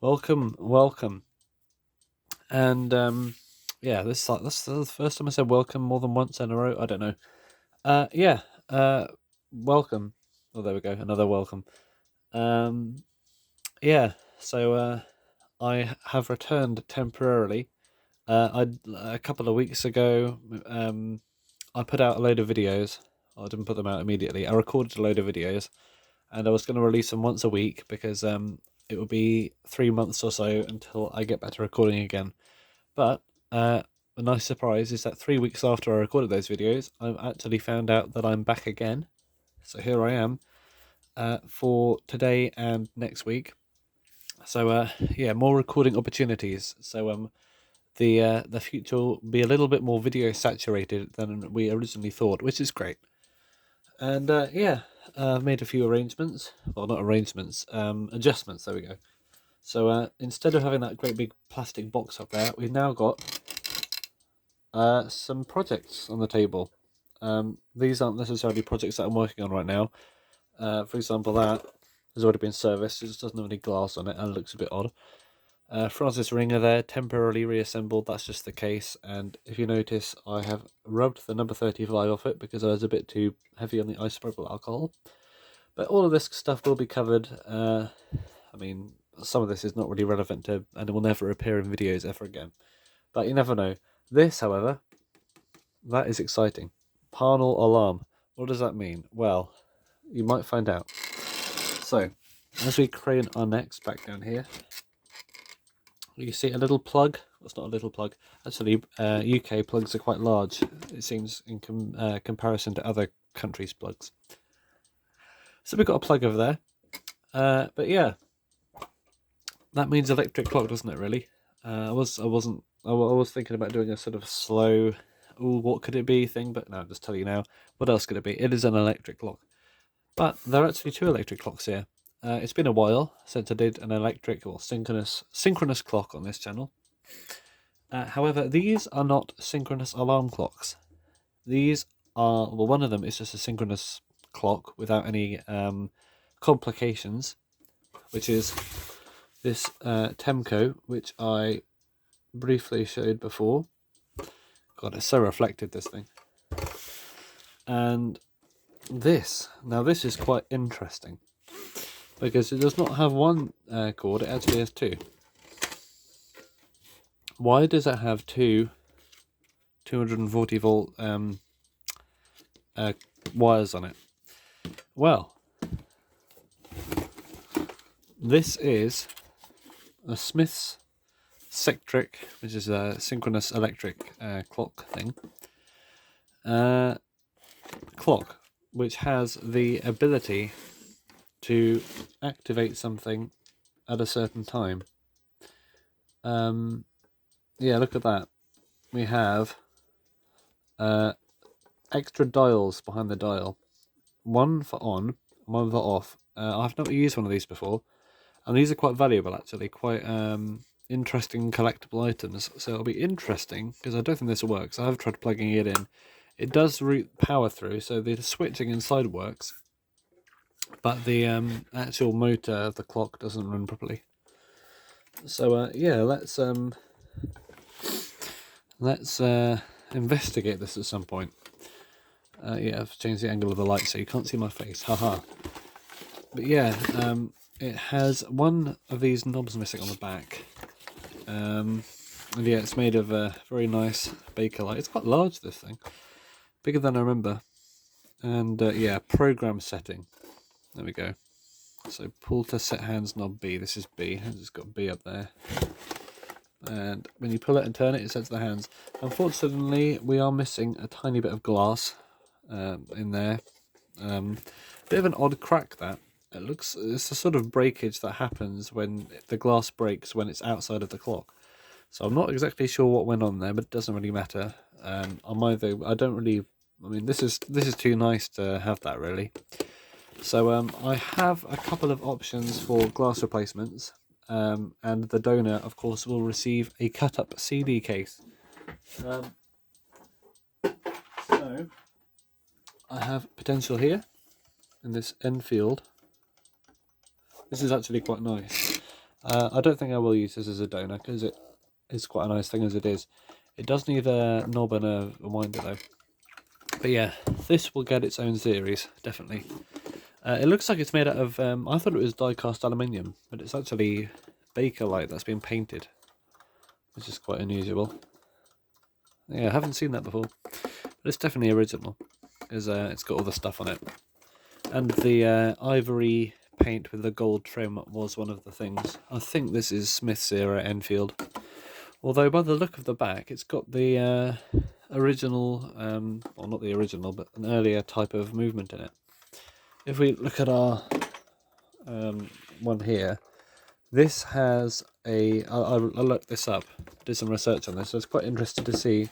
welcome. And yeah, that's the first time I said welcome more than once in a row. I don't know. Yeah, welcome. Oh, there we go, another welcome. Um, yeah, so I have returned temporarily. A couple of weeks ago, I put out a load of videos. I didn't put them out immediately. I recorded a load of videos, and I was going to release them once a week because it will be 3 months or so until I get back to recording again. But a nice surprise is that 3 weeks after I recorded those videos, I've actually found out that I'm back again. So here I am for today and next week. So yeah, more recording opportunities. So the future will be a little bit more video saturated than we originally thought, which is great. And yeah, I've made a few arrangements. Well, not arrangements, adjustments. There we go. So instead of having that great big plastic box up there, we've now got some projects on the table. These aren't necessarily projects that I'm working on right now. For example, that has already been serviced. It just doesn't have any glass on it and it looks a bit odd. Francis Ringer there, temporarily reassembled. That's just the case. And if you notice, I have rubbed the number 35 off it because I was a bit too heavy on the isopropyl alcohol. But all of this stuff will be covered. I mean, some of this is not really relevant to, and it will never appear in videos ever again. But you never know. This, however, that is exciting. Parnell alarm. What does that mean? Well, you might find out. So, as we crane our necks back down here, you see a little plug. Well, it's not a little plug. Actually, UK plugs are quite large, it seems, in comparison to other countries' plugs. So we've got a plug over there. But yeah, that means electric clock, doesn't it? Really? I was thinking about doing a sort of slow, "Ooh, what could it be?" thing, but no, I'll just tell you now. What else could it be? It is an electric clock. But there are actually two electric clocks here. It's been a while since I did an electric or synchronous clock on this channel. However, these are not synchronous alarm clocks. These are, well, one of them is just a synchronous clock without any complications, which is this Temco, which I briefly showed before. God, it's so reflected, this thing. And this is quite interesting because it does not have one cord, it actually has two. Why does it have two 240 volt wires on it? Well, this is a Smith's Sectric, which is a synchronous electric clock thing. Clock, which has the ability to activate something at a certain time. Yeah, look at that. We have extra dials behind the dial. One for on, one for off. I've never used one of these before, and these are quite valuable actually, quite interesting collectible items. So it'll be interesting because I don't think this works. I have tried plugging it in. It does route power through, so the switching inside works, but the actual motor of the clock doesn't run properly. So yeah, let's investigate this at some point. Yeah, I've changed the angle of the light so you can't see my face. Haha. But yeah, it has one of these knobs missing on the back. And yeah, it's made of a very nice Bakelite. It's quite large, this thing. Bigger than I remember. And yeah, program setting. There we go. So pull to set hands knob B. This is B. It's got B up there. And when you pull it and turn it, it sets the hands. Unfortunately, we are missing a tiny bit of glass in there. Bit of an odd crack, that. It's a sort of breakage that happens when the glass breaks when it's outside of the clock. So I'm not exactly sure what went on there, but it doesn't really matter. I mean, this is too nice to have that, really. So I have a couple of options for glass replacements, and the donor, of course, will receive a cut-up CD case. So I have potential here in this Enfield. This is actually quite nice. I don't think I will use this as a donor because it is quite a nice thing as it is. It does need a knob and a winder though. But yeah, this will get its own series, definitely. It looks like it's made out of, I thought it was die-cast aluminium, but it's actually Bakelite that's been painted, which is quite unusual. Yeah, I haven't seen that before, but it's definitely original, because it's got all the stuff on it. And the ivory paint with the gold trim was one of the things. I think this is Smith's era Enfield. Although by the look of the back, it's got the original, well not the original, but an earlier type of movement in it. If we look at our one here, this has I looked this up, did some research on this, so I was quite interested to see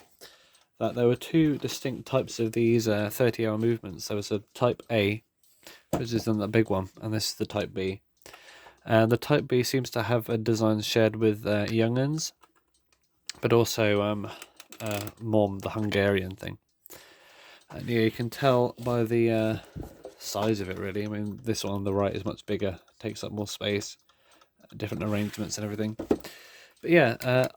that there were two distinct types of these 30-hour movements. There was a type A, which is the big one, and this is the type B. And the type B seems to have a design shared with Young'uns, but also Mom, the Hungarian thing. And yeah, you can tell by the size of it really. I mean, this one on the right is much bigger, takes up more space, different arrangements and everything. But yeah,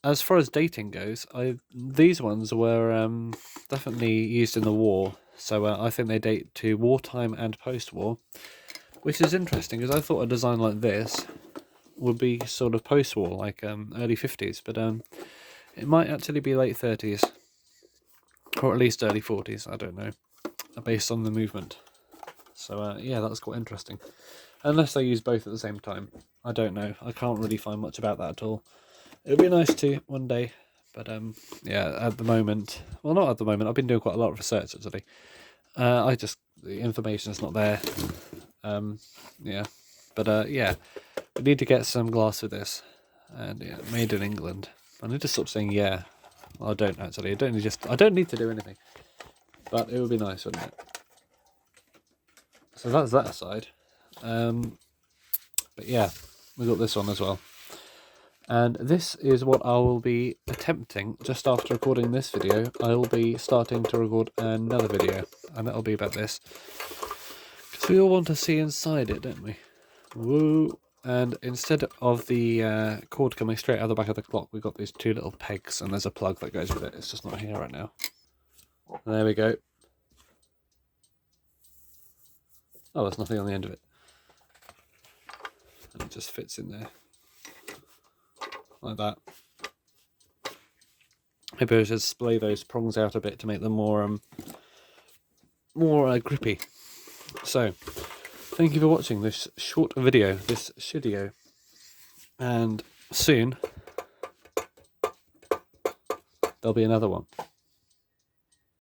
as far as dating goes, these ones were definitely used in the war, so I think they date to wartime and post-war, which is interesting because I thought a design like this would be sort of post-war, like early 50s, but it might actually be late 30s, or at least early 40s, I don't know, based on the movement. So yeah, that's quite interesting. Unless they use both at the same time. I don't know. I can't really find much about that at all. It would be nice to one day. But yeah, at the moment... Well, not at the moment. I've been doing quite a lot of research, actually. The information is not there. Yeah. But yeah, we need to get some glass with this. And yeah, made in England. I need to stop saying yeah. Well, I don't, actually. I don't need to do anything. But it would be nice, wouldn't it? So that's that aside. But yeah, we got this one as well. And this is what I will be attempting just after recording this video. I will be starting to record another video, and that'll be about this. Because we all want to see inside it, don't we? Woo! And instead of the cord coming straight out the back of the clock, we've got these two little pegs, and there's a plug that goes with it. It's just not here right now. There we go. Oh, there's nothing on the end of it. And it just fits in there. Like that. Maybe I should splay those prongs out a bit to make them more grippy. So, thank you for watching this short video, this shidio. And soon, there'll be another one.